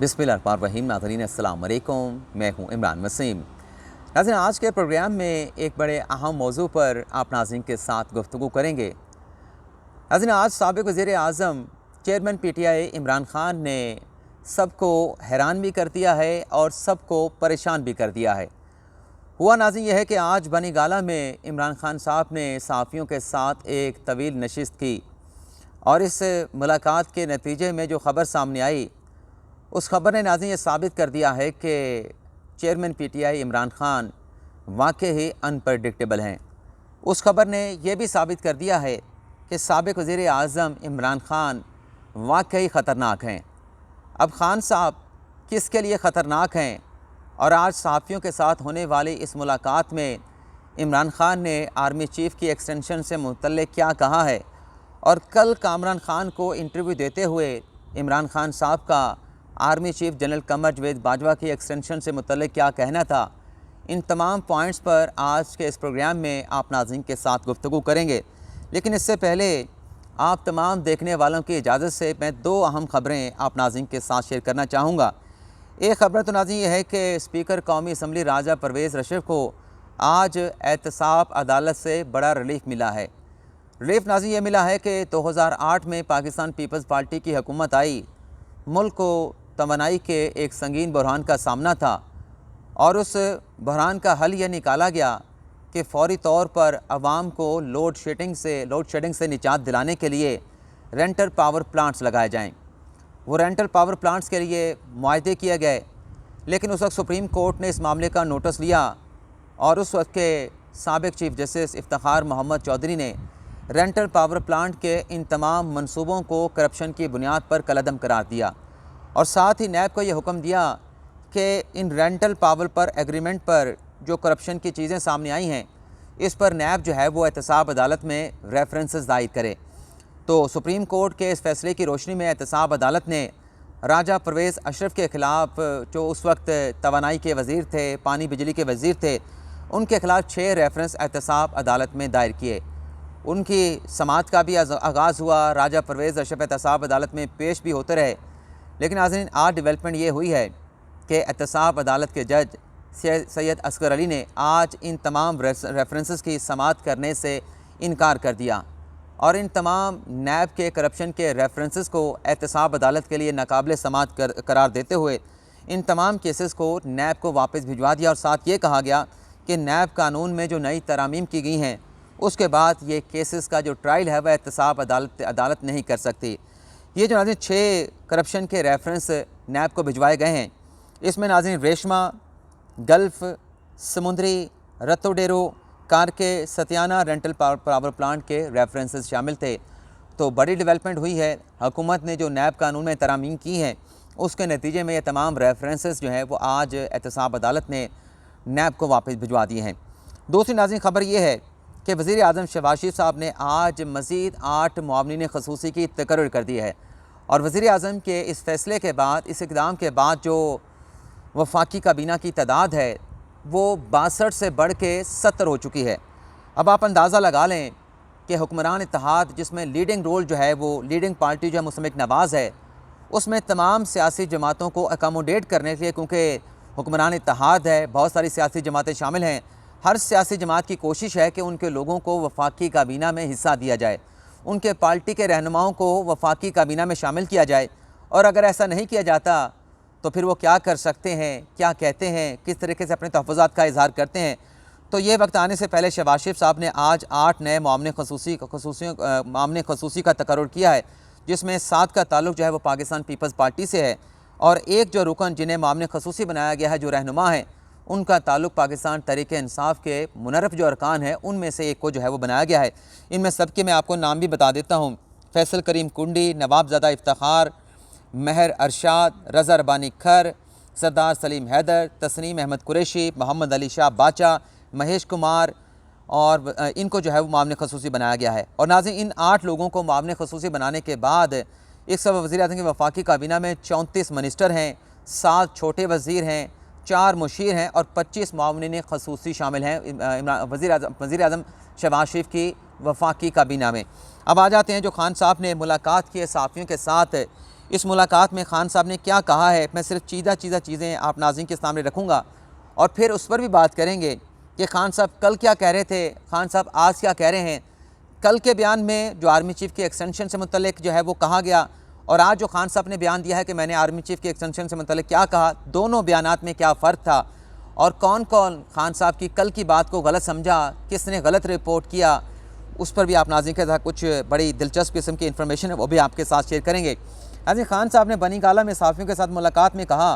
बिस्मिल्लाहिर्रहमानिर्रहीम। नाज़रीन अस्सलाम वालेकुम, मैं हूँ इमरान वसीम। नाज़रीन, आज के प्रोग्राम में एक बड़े अहम मौजू पर आप नाज़रीन के साथ गुफ्तगू करेंगे। नाज़रीन, आज साबिक़ वज़ीर आज़म चेयरमैन PTI इमरान ख़ान ने सबको हैरान भी कर दिया है और सबको परेशान भी कर दिया है। हुआ नाज़रीन यह है कि आज बनी गाला में इमरान ख़ान साहब ने सहाफ़ियों के साथ एक तवील नशिस्त की और इस मुलाकात के नतीजे में जो ख़बर सामने आई, उस ख़बर ने नाज़रीन ये साबित कर दिया है कि चेयरमैन PTI इमरान ख़ान वाकई ही अनप्रडिक्टेबल हैं। उस ख़बर ने यह भी साबित कर दिया है कि साबिक़ वज़ीर आज़म इमरान ख़ान वाकई ख़तरनाक हैं। अब ख़ान साहब किसके लिए ख़तरनाक हैं और आज सहाफ़ियों के साथ होने वाली इस मुलाकात में इमरान ख़ान ने आर्मी चीफ़ की एक्सटेंशन से मुतल्लिक़ क्या कहा है और कल कामरान ख़ान को इंटरव्यू देते हुए इमरान ख़ान साहब का army chief general Qamar Javed Bajwa की एक्सटेंशन से मुतल्लिक़ क्या कहना था, इन तमाम पॉइंट्स पर आज के इस प्रोग्राम में आप नाज़रीन के साथ गुफ्तगू करेंगे। लेकिन इससे पहले आप तमाम देखने वालों की इजाज़त से मैं दो अहम ख़बरें आप नाज़रीन के साथ शेयर करना चाहूँगा। एक ख़बर तो नाज़रीन यह है कि स्पीकर कौमी असम्बली राजा परवेज़ रशीद को आज एहतसाब अदालत से बड़ा रिलीफ मिला है। रिलीफ नाज़रीन ये मिला है कि 2008 में पाकिस्तान पीपल्स पार्टी की हुकूमत आई, मुल्क को तवानाई के एक संगीन बहरान का सामना था और उस बहरान का हल यह निकाला गया कि फ़ौरी तौर पर आवाम को लोड शेडिंग से निजात दिलाने के लिए रेंटल पावर प्लांट्स लगाए जाएं। वो रेंटल पावर प्लांट्स के लिए मुआहदे किए गए, लेकिन उस वक्त सुप्रीम कोर्ट ने इस मामले का नोटिस लिया और उस वक्त के साबिक़ चीफ जस्टिस इफ्तिखार मोहम्मद चौधरी ने रेंटल पावर प्लांट के इन तमाम मनसूबों को करप्शन की बुनियाद पर कलअदम करार दिया और साथ ही नैब को यह हुक्म दिया कि इन रेंटल पावर पर एग्रीमेंट पर जो करप्शन की चीज़ें सामने आई हैं, इस पर नैब जो है वो एहतसाब अदालत में रेफरेंसेस दायर करे। तो सुप्रीम कोर्ट के इस फैसले की रोशनी में एहतसाब अदालत ने राजा परवेज़ अशरफ के ख़िलाफ़, जो उस वक्त तवानाई के वज़ीर थे, पानी बिजली के वज़ीर थे, उनके ख़िलाफ़ 6 रेफरेंस एहतसाब अदालत में दायर किए। उनकी समाअत का भी आगाज़ हुआ। राजा परवेज़ अशरफ एहतसाब अदालत में पेश भी होते रहे। लेकिन नाज़रीन, आज डेवलपमेंट ये हुई है कि एहतसाब अदालत के जज सैयद असगर अली ने आज इन तमाम रेफरेंसेस की समाअत करने से इनकार कर दिया और इन तमाम नैब के करप्शन के रेफरेंसेस को एहतसाब अदालत के लिए नाकाबिल समाअत करार देते हुए इन तमाम केसेस को नैब को वापस भिजवा दिया और साथ ये कहा गया कि नैब कानून में जो नई तरामीम की गई हैं, उसके बाद ये केसेस का जो ट्रायल है वह एहतसाब अदालत नहीं कर सकती। ये जो नाज़रीन 6 करप्शन के रेफरेंस नैब को भिजवाए गए हैं, इसमें नाज़रीन रेशमा, गल्फ़, समुंदरी, रतोडेरो, कारके, सतियाना रेंटल पावर प्लांट के रेफरेंसेस शामिल थे। तो बड़ी डेवलपमेंट हुई है। हुकूमत ने जो नैब कानून में तरामीम की हैं, उसके नतीजे में ये तमाम रेफरेंसेस जो है वो आज एहतसाब अदालत ने नैब को वापस भिजवा दिए हैं। दूसरी नाज़रीन ख़बर ये है कि वज़ीर आज़म शहबाज शरीफ साहब ने आज मज़ीद 8 मुआवनीन ख़ुसूसी की तकर्रुर कर दी है और वज़ीर आज़म के इस फ़ैसले के बाद, इस इक़दाम के बाद जो वफाकी काबीना की तादाद है वो 62 से बढ़ के 70 हो चुकी है। अब आप अंदाज़ा लगा लें कि हुक्मरान इत्तेहाद, जिसमें लीडिंग रोल जो है वो लीडिंग पार्टी जो है मुस्लिम लीग नवाज़ है, उसमें तमाम सियासी जमातों को अकोमोडेट करने के लिए, क्योंकि हुक्मरान इत्तेहाद है, बहुत सारी सियासी जमातें शामिल हैं, हर सियासी जमात की कोशिश है कि उनके लोगों को वफाकी काबीना में हिस्सा दिया जाए, उनके पार्टी के रहनुमाओं को वफाकी काबीना में शामिल किया जाए। और अगर ऐसा नहीं किया जाता तो फिर वो क्या कर सकते हैं, क्या कहते हैं, किस तरीके से अपने तहफ़्फ़ुज़ात का इज़हार करते हैं। तो ये वक्त आने से पहले शहबाज शरीफ साहब ने आज 8 नए मामले ख़ुसूसी का तकर्रुर किया है, जिसमें 7 का ताल्लुक़ जो है वो पाकिस्तान पीपल्स पार्टी से है और एक जो रुकन जिन्हें मामले ख़ुसूसी बनाया गया है, जो रहनुमा हैं, उनका ताल्लुक़ पाकिस्तान तहरीक इंसाफ के मुनर्रफ जो अरकान हैं उनमें से एक को जो है वो बनाया गया है। इनमें सबके मैं आपको नाम भी बता देता हूँ। फैसल करीम कुंडी, नवाबज़ादा इफ्तिखार, महर अरशाद, रज़ा रबानी खर, सरदार सलीम हैदर, तस्नीम अहमद कुरैशी, मोहम्मद अली शाह बाचा, महेश कुमार, और इनको जो है वो मामले ख़ुसूसी बनाया गया है। और नाज़रीन, इन 8 लोगों को मामले ख़ुसूसी बनाने के बाद इस सब वज़ीर आज़म की वफाकी काबीना में 34 मिनिस्टर हैं, 7 छोटे वज़ीर हैं, 4 मुशीर हैं और 25 मुआवनीन ख़ुसूसी शामिल हैं वज़ीर आज़म शहबाज शरीफ की वफाकी काबीना में। अब आ जाते हैं जो खान साहब ने मुलाकात की है सहाफ़ियों के साथ, इस मुलाकात में खान साहब ने क्या कहा है, मैं सिर्फ चीज़ा चीज़ें आप नाज़रीन के सामने रखूँगा और फिर उस पर भी बात करेंगे कि खान साहब कल क्या कह रहे थे, खान साहब आज क्या कह रहे हैं। कल के बयान में जो आर्मी चीफ़ के एक्सटेंशन से मुतल्लिक जो है वो कहा गया और आज जो खान साहब ने बयान दिया है कि मैंने आर्मी चीफ़ के एक्सटेंशन से मुतल्लिक क्या कहा, दोनों बयानात में क्या फ़र्क था और कौन कौन खान साहब की कल की बात को गलत समझा, किसने गलत रिपोर्ट किया, उस पर भी आप नाज़रीन के साथ कुछ बड़ी दिलचस्प किस्म की इन्फॉर्मेशन है वो भी आपके साथ शेयर करेंगे। नाज़रीन, खान साहब ने बनी गाला में सहाफ़ियों के साथ मुलाकात में कहा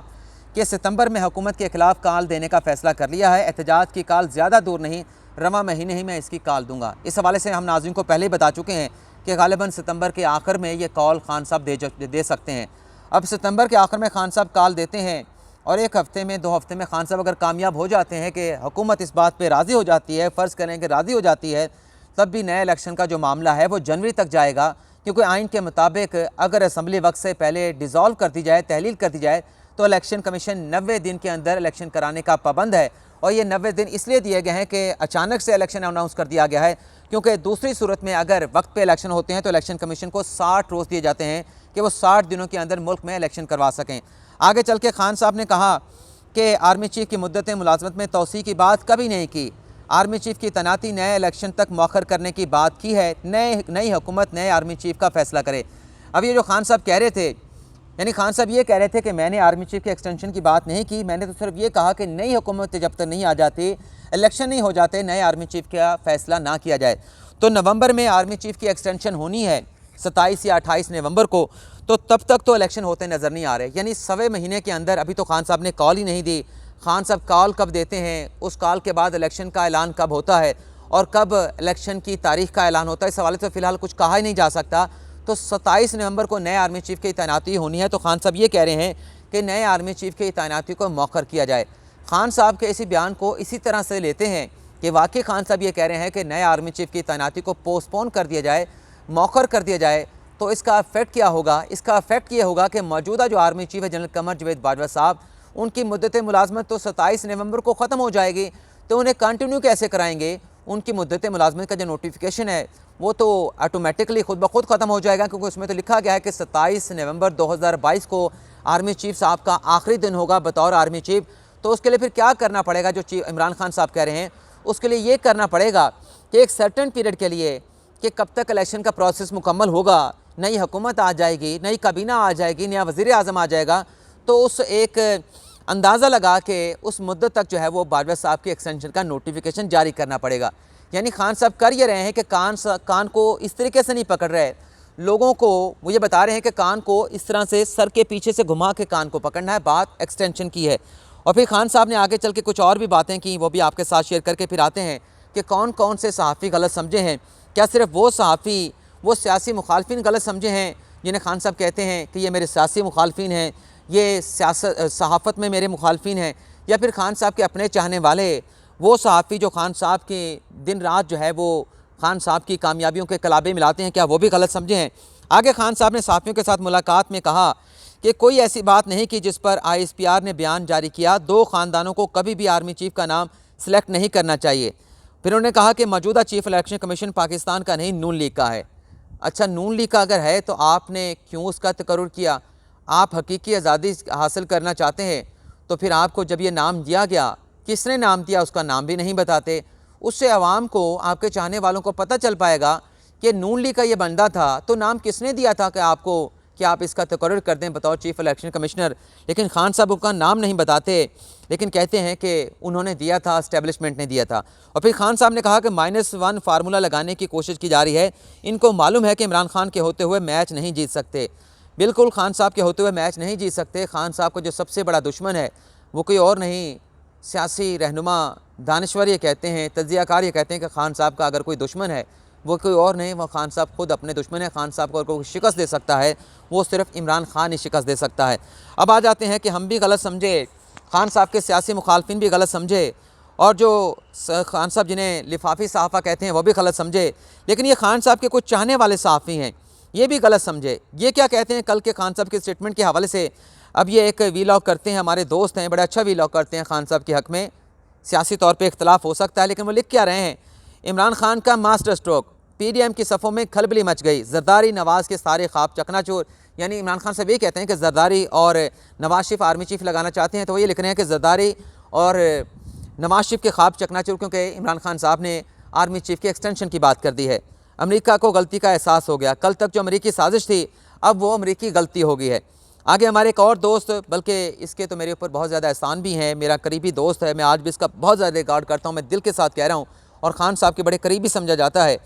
कि सितंबर में हुकूमत के खिलाफ कॉल देने का फ़ैसला कर लिया है, एहतजाज की कॉल ज़्यादा दूर नहीं, रवा महीने ही मैं इसकी कॉल दूंगा। इस हवाले से हम नाज़रीन को पहले ही बता चुके हैं कि गालिबन सितंबर के आखिर में ये कॉल खान साहब दे सकते हैं। अब सितंबर के आखिर में खान साहब कॉल देते हैं और एक हफ़्ते में 2 हफ़्ते में खान साहब अगर कामयाब हो जाते हैं कि हुकूमत इस बात पर राज़ी हो जाती है, फ़र्ज़ करें कि राज़ी हो जाती है, तब भी नए इलेक्शन का जो मामला है वो जनवरी तक जाएगा, क्योंकि आइन के मुताबिक अगर असम्बली वक्त से पहले डिज़ोल्व कर दी जाए, तहलील कर दी जाए, तो इलेक्शन कमीशन 90 दिन के अंदर इलेक्शन कराने का पाबंद है। और ये 90 दिन इसलिए दिए गए हैं कि अचानक से इलेक्शन अनाउंस कर दिया गया है, क्योंकि दूसरी सूरत में अगर वक्त पे इलेक्शन होते हैं तो इलेक्शन कमीशन को 60 रोज़ दिए जाते हैं कि वो 60 दिनों के अंदर मुल्क में इलेक्शन करवा सकें। आगे चल के खान साहब ने कहा कि आर्मी चीफ़ की मुद्दत मुलाजमत में तोसी की बात कभी नहीं की, आर्मी चीफ़ की तैनाती नए इलेक्शन तक मौखर करने की बात की है, नई हुकूमत नए आर्मी चीफ़ का फ़ैसला करे। अब ये जो खान साहब कह रहे थे, यानी खान साहब ये कह रहे थे कि मैंने आर्मी चीफ़ के एक्सटेंशन की बात नहीं की, मैंने तो सिर्फ ये कहा कि नई हुकूमत जब तक नहीं आ जाती, इलेक्शन नहीं हो जाते, नए आर्मी चीफ़ का फ़ैसला ना किया जाए। तो नवंबर में आर्मी चीफ़ की एक्सटेंशन होनी है 27 या 28 नवंबर को, तो तब तक तो इलेक्शन होते नज़र नहीं आ रहे, यानी सवे महीने के अंदर। अभी तो खान साहब ने कॉल ही नहीं दी। खान साहब कॉल कब देते हैं, उस कॉल के बाद इलेक्शन का ऐलान कब होता है और कब इलेक्शन की तारीख का ऐलान होता है, इस हवाले से फ़िलहाल कुछ कहा ही नहीं जा सकता। तो 27 नवंबर को नए आर्मी चीफ़ की तैनाती होनी है, तो खान साहब ये कह रहे हैं कि नए आर्मी चीफ़ की तैनाती को मौखर किया जाए। खान साहब के इसी बयान को इसी तरह से लेते हैं कि वाकई खान साहब ये कह रहे हैं कि नए आर्मी चीफ़ की तैनाती को पोस्टपोन कर दिया जाए, मौखर कर दिया जाए। तो इसका इफ़ेक्ट क्या होगा? इसका इफ़ेक्ट ये होगा कि मौजूदा जो आर्मी चीफ़ है जनरल कमर जवेद बाजवा साहब, उनकी मुद्दत मुलाजमत तो 27 नवंबर को ख़त्म हो जाएगी, तो उन्हें कंटिन्यू कैसे कराएंगे? उनकी मुद्दत मुलाजमत का जो नोटिफिकेशन है वो तो ऑटोमेटिकली खुद ब खुद ख़त्म हो जाएगा, क्योंकि उसमें तो लिखा गया है कि 27 नवंबर 2022 को आर्मी चीफ़ साहब का आखिरी दिन होगा बतौर आर्मी चीफ़। तो उसके लिए फिर क्या करना पड़ेगा? जो चीफ इमरान खान साहब कह रहे हैं, उसके लिए ये करना पड़ेगा कि एक सर्टेन पीरियड के लिए कि कब तक इलेक्शन का प्रोसेस मुकम्मल होगा, नई हुकूमत आ जाएगी, नई काबीना आ जाएगी, नया वज़ीर आज़म आ जाएगा, तो उस एक अंदाज़ा लगा के उस मुद्दत तक जो है वो बाजवा साहब की एक्सटेंशन का नोटिफिकेशन जारी करना पड़ेगा। यानी खान साहब कर ये रहे हैं कि कान को इस तरीके से नहीं पकड़ रहे, लोगों को वो ये बता रहे हैं कि कान को इस तरह से सर के पीछे से घुमा के कान को पकड़ना है, बात एक्सटेंशन की है। और फिर खान साहब ने आगे चल के कुछ और भी बातें की, वो भी आपके साथ शेयर करके फिर आते हैं कि कौन कौन से सहाफ़ी गलत समझे हैं। क्या सिर्फ वो सहाफ़ी, वो सियासी मुखालफिन गलत समझे हैं जिन्हें खान साहब कहते हैं कि ये मेरे सियासी मुखालफिन हैं, ये सियासत सहाफ़त में मेरे मुखालफिन हैं, या फिर खान साहब के अपने चाहने वाले वो सहाफ़ी जो खान साहब के दिन रात जो है वो खान साहब की कामयाबियों के कलाबे मिलाते हैं, क्या वो भी गलत समझे हैं? आगे खान साहब ने सहाफ़ियों के साथ मुलाकात में कहा कि कोई ऐसी बात नहीं की जिस पर ISPR ने बयान जारी किया, 2 ख़ानदानों को कभी भी आर्मी चीफ़ का नाम सेलेक्ट नहीं करना चाहिए। फिर उन्होंने कहा कि मौजूदा चीफ़ इलेक्शन कमीशन पाकिस्तान का नहीं, नून लीग का है। अच्छा, नून लीग का अगर है तो आपने क्यों उसका तकर्रुर किया? आप हकीकी आज़ादी हासिल करना चाहते हैं तो फिर आपको जब ये नाम दिया गया, किसने नाम दिया उसका नाम भी नहीं बताते। उससे आवाम को, आपके चाहने वालों को पता चल पाएगा कि नून लीग का ये बंदा था, तो नाम किसने दिया था कि आपको, कि आप इसका तकर्रुर कर दें बतौर चीफ़ इलेक्शन कमिश्नर। लेकिन खान साहब उसका नाम नहीं बताते, लेकिन कहते हैं कि उन्होंने दिया था, एस्टेब्लिशमेंट ने दिया था। और फिर खान साहब ने कहा कि -1 फार्मूला लगाने की कोशिश की जा रही है, इनको मालूम है कि इमरान खान के होते हुए मैच नहीं जीत सकते। बिल्कुल खान साहब के होते हुए मैच नहीं जीत सकते। खान साहब को जो सबसे बड़ा दुश्मन है वो कोई और नहीं, सियासी रहनुमा, दानश्वर ये कहते हैं, तज्ज़ियाकार ये कहते हैं कि खान साहब का अगर कोई दुश्मन है वो कोई और नहीं, वो खान साहब खुद अपने दुश्मन है। खान साहब को अगर कोई शिकस्त दे सकता है वो सिर्फ इमरान खान ही शिकस्त दे सकता है। अब आ जाते हैं कि हम भी गलत समझे, खान साहब के सियासी मुखालफिन भी गलत समझे, और जो खान साहब जिन्हें लिफाफी सहाफ़ा कहते हैं वो भी गलत समझे। लेकिन ये खान साहब के कुछ चाहने वाले सहाफ़ी हैं, ये भी गलत समझे। ये क्या कहते हैं कल के खान साहब के स्टेटमेंट के हवाले से? अब ये एक वीलॉग करते हैं, हमारे दोस्त हैं, बड़ा अच्छा वीलॉग करते हैं खान साहब के हक़ में। सियासी तौर पे इख्तलाफ हो सकता है, लेकिन वो लिख क्या रहे हैं? इमरान खान का मास्टर स्ट्रोक, PDM की सफ़ों में खलबली मच गई, जरदारी नवाज़ के सारे ख्वाब चकनाचूर। यानी इमरान खान साहब ये कहते हैं कि जरदारी और नवाज शरीफ आर्मी चीफ लगाना चाहते हैं, तो वो ये लिख रहे हैं कि जरदारी और नवाज शरीफ के ख्वाब चकनाचूर, क्योंकि इमरान खान साहब ने आर्मी चीफ की एक्सटेंशन की बात कर दी है। अमेरिका को गलती का एहसास हो गया, कल तक जो अमेरिकी साजिश थी अब वो अमेरिकी गलती हो गई है। आगे हमारे एक और दोस्त, बल्कि इसके तो मेरे ऊपर बहुत ज़्यादा एहसान भी हैं, मेरा करीबी दोस्त है, मैं आज भी इसका बहुत ज़्यादा रिकॉर्ड करता हूँ, मैं दिल के साथ कह रहा हूँ, और ख़ान साहब के बड़े करीबी समझा जाता है।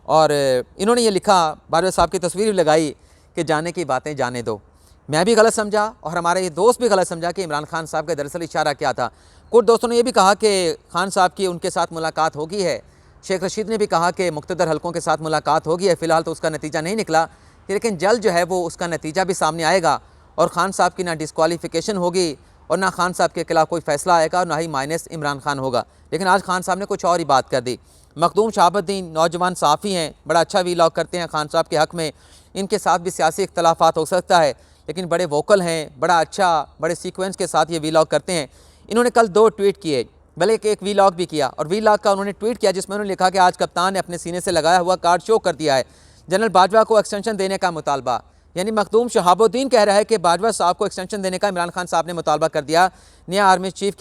और इन्होंने ये लिखा, बाजवा साहब की तस्वीर भी लगाई कि जाने की बातें जाने दो। मैं भी गलत समझा और हमारे ये दोस्त भी गलत समझा कि इमरान खान साहब का दरअसल इशारा क्या था। कुछ दोस्तों ने यह भी कहा कि खान साहब की उनके साथ मुलाकात होगी है। शेख रशीद ने भी कहा कि मुख्तदर हलकों के साथ मुलाकात होगी है, फ़िलहाल तो उसका नतीजा नहीं निकला, लेकिन जल्द जो है वो उसका नतीजा भी सामने आएगा और ख़ान साहब की ना डिस्क्वालिफिकेशन होगी और ना खान साहब के खिलाफ कोई फ़ैसला आएगा और ना ही माइनस इमरान खान होगा। लेकिन आज खान साहब ने कुछ और ही बात कर दी। मखदूम शहाबुद्दीन नौजवान सहाफ़ी हैं, बड़ा अच्छा वीलॉग करते हैं खान साहब के हक़ में, इनके साथ भी सियासी इख्तलाफात हो सकता है लेकिन बड़े वोकल हैं, बड़ा अच्छा बड़े सीक्वेंस के साथ ये वीलॉग करते हैं। इन्होंने कल 2 ट्वीट किए, भले एक वीलॉग भी किया, और वीलॉग का उन्होंने ट्वीट किया जिसमें उन्होंने लिखा कि आज कप्तान ने अपने सीने से लगाया हुआ कार्ड शो कर दिया है, जनरल बाजवा को एक्सटेंशन देने का मुतालबा। यानी मखदूम शहाबुद्दीन कह रहा है कि बाजवा साहब को एक्सटेंशन देने का इमरान खान साहब ने मुतालबा कर दिया। नए आर्मी चीफ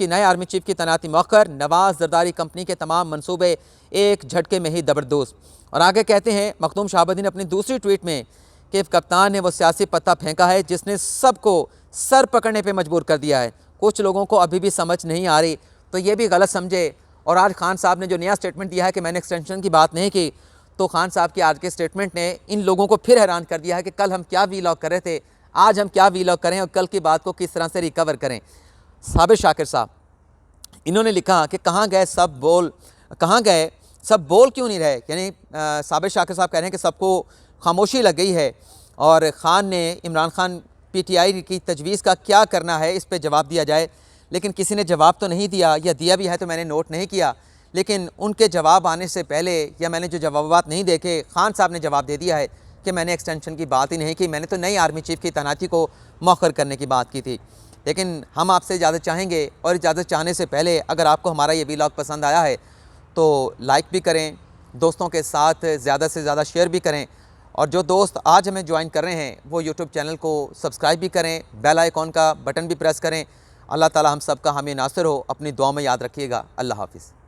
की तैनाती मौखर, नवाज जरदारी कंपनी के तमाम मनसूबे एक झटके में ही जबरदस्त। और आगे कहते हैं मखदूम शहाबुद्दीन अपनी दूसरी ट्वीट में कि कप्तान ने वो सियासी पत्ता फेंका है जिसने सबको सर पकड़ने पे मजबूर कर दिया है। कुछ लोगों को अभी भी समझ नहीं आ रही, तो ये भी गलत समझे। और आज खान साहब ने जो नया स्टेटमेंट दिया है कि मैंने एक्सटेंशन की बात नहीं की, तो खान साहब की आज के स्टेटमेंट ने इन लोगों को फिर हैरान कर दिया है कि कल हम क्या वीलॉग कर रहे थे, आज हम क्या वीलॉग करें और कल की बात को किस तरह से रिकवर करें। साबिर शाकिर साहब, इन्होंने लिखा कि कहाँ गए सब बोल क्यों नहीं रहे। यानी साबिर शाकिर साहब कह रहे हैं कि सबको खामोशी लग गई है और ख़ान ने इमरान खान PTI की तजवीज़ का क्या करना है इस पर जवाब दिया जाए, लेकिन किसी ने जवाब तो नहीं दिया, या दिया भी है तो मैंने नोट नहीं किया। लेकिन उनके जवाब आने से पहले, या मैंने जो जवाबात नहीं देखे, ख़ान साहब ने जवाब दे दिया है कि मैंने एक्सटेंशन की बात ही नहीं की, मैंने तो नई आर्मी चीफ की तैनाती को मौखर करने की बात की थी। लेकिन हम आपसे इजाज़त चाहेंगे, और इजाज़त चाहने से पहले अगर आपको हमारा ये वीलॉग पसंद आया है तो लाइक भी करें, दोस्तों के साथ ज़्यादा से ज़्यादा शेयर भी करें, और जो दोस्त आज हमें ज्वाइन कर रहे हैं वो यूट्यूब चैनल को सब्सक्राइब भी करें, बेल आइकॉन का बटन भी प्रेस करें। अल्लाह ताला हम सब का हामी नासिर हो। अपनी दुआ में याद रखिएगा। अल्लाह हाफ़िज़।